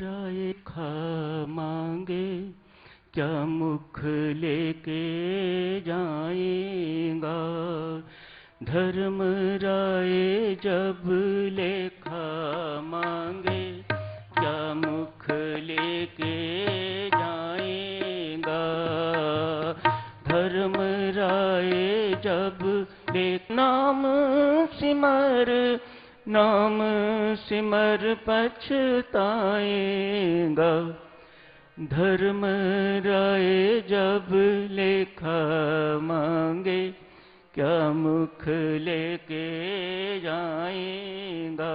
राय खा मांगे क्या मुख लेके जाएगा। धर्म राय जब लेखा मांगे क्या मुख लेके जाएगा। धर्म राय जब ले नाम सिमर पछताएगा। धर्म राय जब लेखा मांगे क्या मुख लेके जाएगा।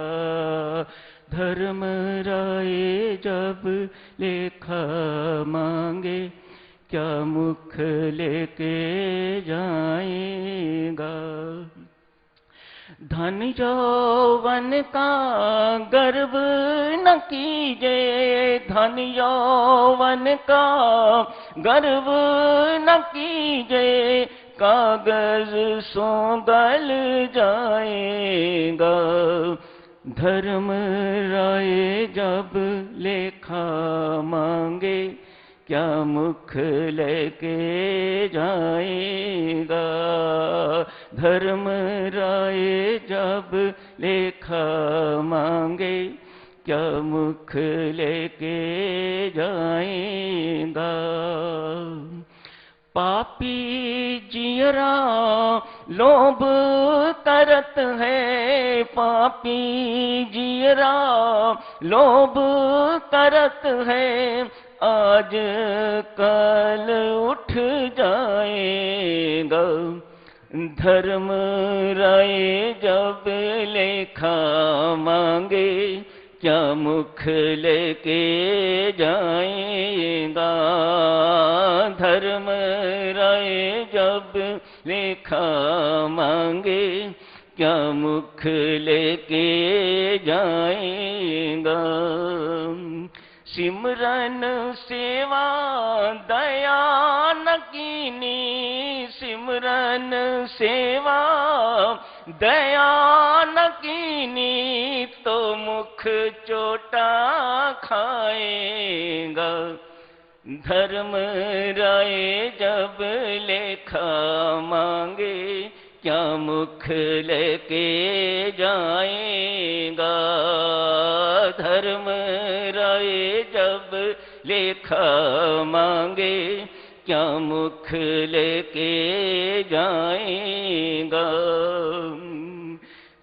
धर्म राय जब लेखा मांगे क्या मुख लेके जाएगा। धन यौवन का गर्व न कीजे, धन यौवन का गर्व न कीजे, कागज सो गल जाएगा। धर्म राय जब लेखा मांगे क्या मुख लेके जाएगा। धर्म राय जब लेखा मांगे क्या मुख लेके जाएगा। पापी जियरा लोभ करत है, पापी जियरा लोभ करत है, आज कल उठ जाएगा। धर्म राय जब लेखा मांगे क्या मुख लेके जाएगा। धर्म राय जब लेखा मांगे क्या मुख लेके जाएगा। सिमरन सेवा दया न कीनी, सिमरन सेवा दया न कीनी, तो मुख चोटा खाएगा। धर्म राय जब लेखा मांगे क्या मुख लेके जाएगा। धर्म राय जब लेखा मांगे क्या मुख लेके जाएगा।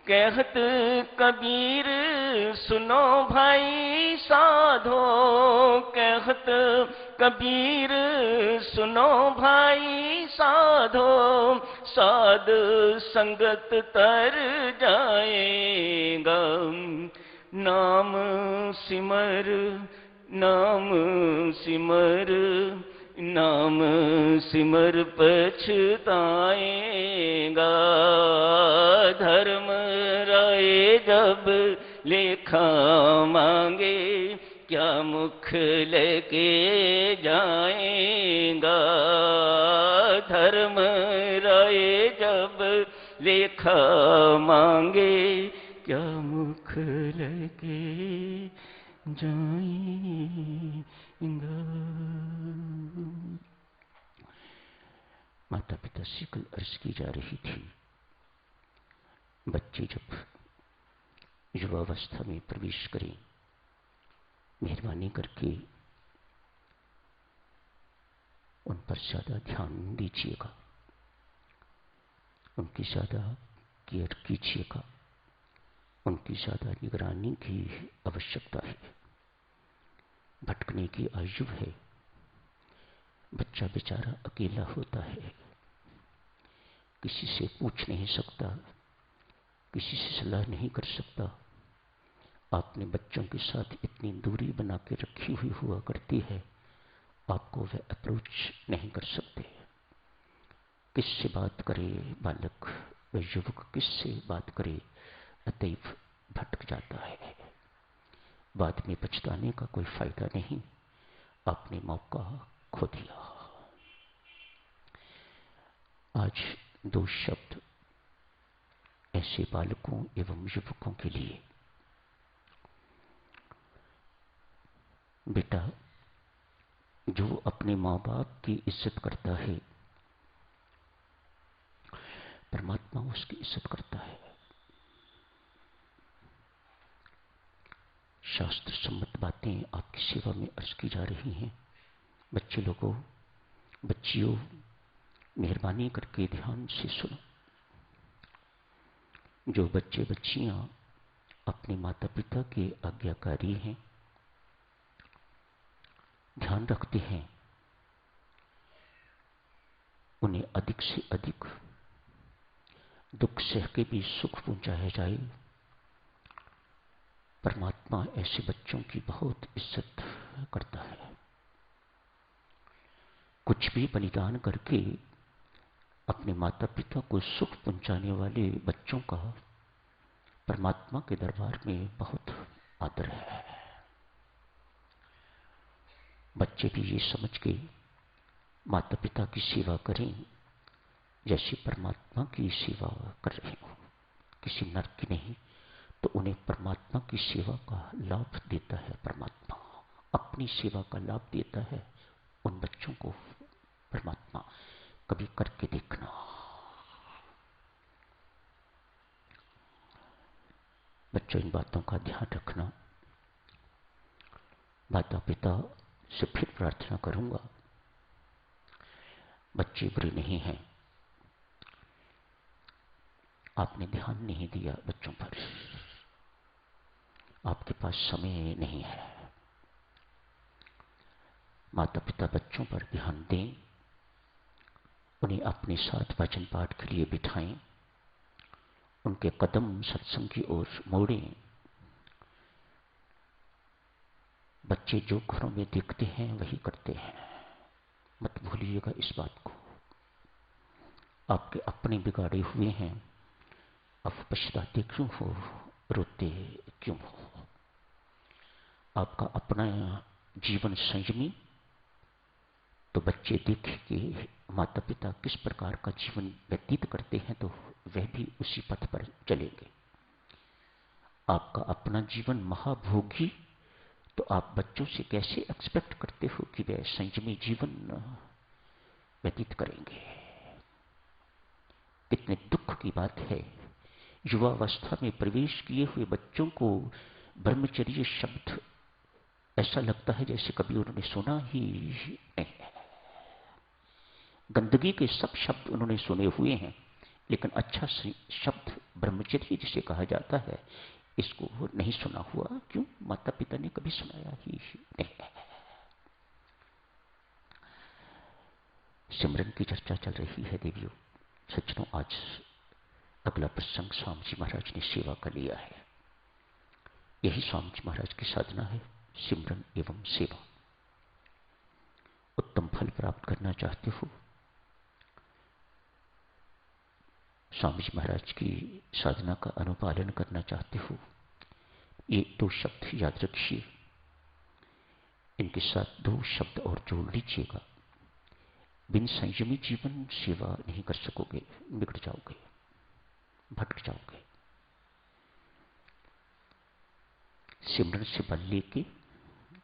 कहत कबीर सुनो भाई साधो, कहत कबीर सुनो भाई साधो, साध संगत तर जाएगा। नाम सिमर नाम सिमर नाम सिमर पछताएगा। धर्म राय जब लेखा मांगे क्या मुख लेके जाएगा। धर्म राय जब लेखा मांगे क्या मुख लेके जाएगा। माता पिता से कल अर्ज की जा रही थी, बच्चे जब युवावस्था में प्रवेश करें, मेहरबानी करके उन पर ज्यादा ध्यान दीजिएगा, उनकी ज्यादा केयर कीजिएगा, उनकी ज्यादा निगरानी की आवश्यकता है। भटकने की आयु है, बच्चा बेचारा अकेला होता है, किसी से पूछ नहीं सकता, किसी से सलाह नहीं कर सकता। आपने बच्चों के साथ इतनी दूरी बना के रखी हुई हुआ करती है, आपको वह अप्रोच नहीं कर सकते। किससे बात करे बालक, वह युवक किससे बात करे, अतएव भटक जाता है। बाद में पछताने का कोई फायदा नहीं, आपने मौका खो दिया। आज दो शब्द ऐसे बालकों एवं युवकों के लिए। बेटा जो अपने माँ बाप की इज्जत करता है, परमात्मा उसकी इज्जत करता है। शास्त्र सम्मत बातें आपकी सेवा में अर्ज की जा रही हैं। बच्चे लोगों, बच्चियों, मेहरबानी करके ध्यान से सुनो। जो बच्चे बच्चियां अपने माता पिता के आज्ञाकारी हैं, ध्यान रखते हैं, उन्हें अधिक से अधिक दुख सह के भी सुख पहुंचाया जाए। परमात्मा ऐसे बच्चों की बहुत इज्जत करता है। कुछ भी बलिदान करके अपने माता पिता को सुख पहुंचाने वाले बच्चों का परमात्मा के दरबार में बहुत आदर है। बच्चे भी ये समझ के माता पिता की सेवा करें जैसे परमात्मा की सेवा कर रहे हो, किसी नर की नहीं। तो उन्हें परमात्मा की सेवा का लाभ देता है। परमात्मा अपनी सेवा का लाभ देता है उन बच्चों को। परमात्मा कभी करके देखना। बच्चों, इन बातों का ध्यान रखना। माता पिता से फिर प्रार्थना करूंगा, बच्चे बुरे नहीं हैं, आपने ध्यान नहीं दिया बच्चों पर, आपके पास समय नहीं है। माता पिता बच्चों पर ध्यान दें, उन्हें अपने साथ वचन पाठ के लिए बिठाएं, उनके कदम सत्संग की ओर मोड़ें। बच्चे जो घरों में देखते हैं वही करते हैं, मत भूलिएगा इस बात को। आपके अपने बिगाड़े हुए हैं, आप पछताते क्यों हो, रोते क्यों हो? आपका अपना जीवन संयमी, तो बच्चे देखें कि माता पिता किस प्रकार का जीवन व्यतीत करते हैं, तो वह भी उसी पथ पर चलेंगे। आपका अपना जीवन महाभोगी, तो आप बच्चों से कैसे एक्सपेक्ट करते हो कि वे संयमी जीवन व्यतीत करेंगे? कितने दुख की बात है, युवावस्था में प्रवेश किए हुए बच्चों को ब्रह्मचर्य शब्द ऐसा लगता है जैसे कभी उन्होंने सुना ही नहीं है। गंदगी के सब शब्द उन्होंने सुने हुए हैं, लेकिन अच्छा शब्द ब्रह्मचर्य जिसे कहा जाता है, इसको नहीं सुना हुआ। क्यों? माता पिता ने कभी सुनाया ही नहीं है। सिमरन की चर्चा चल रही है देवियों, सज्जनों। आज अगला प्रसंग स्वामी जी महाराज ने सेवा का लिया है। यही स्वामी जी महाराज की साधना है, सिमरन एवं सेवा। उत्तम फल प्राप्त करना चाहते हो, स्वामी जी महाराज की साधना का अनुपालन करना चाहते हो, ये दो शब्द याद रखिए। इनके साथ दो शब्द और जोड़ लीजिएगा। बिन संयमी जीवन सेवा नहीं कर सकोगे, बिगड़ जाओगे, भटक जाओगे। सिमरन से बल लेके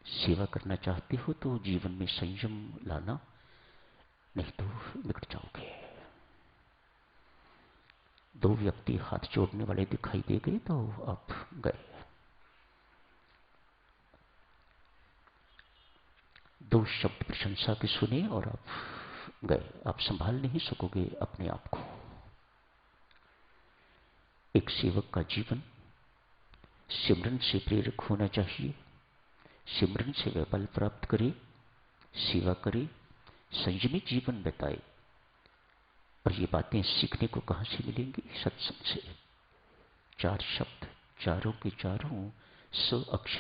सेवा करना चाहते हो तो जीवन में संयम लाना, नहीं तो बिगड़ जाओगे। दो व्यक्ति हाथ जोड़ने वाले दिखाई दे गए तो आप गए। दो शब्द प्रशंसा के सुने और आप गए। आप संभाल नहीं सकोगे अपने आप को। एक सेवक का जीवन सिमरन से प्रेरक होना चाहिए। सिमरन से वह बल प्राप्त करे, सेवा करे, संयमी जीवन बिताए। और ये बातें सीखने को कहां से मिलेंगी? सत्संग से। चार शब्द, चारों के चारों 100 अक्षर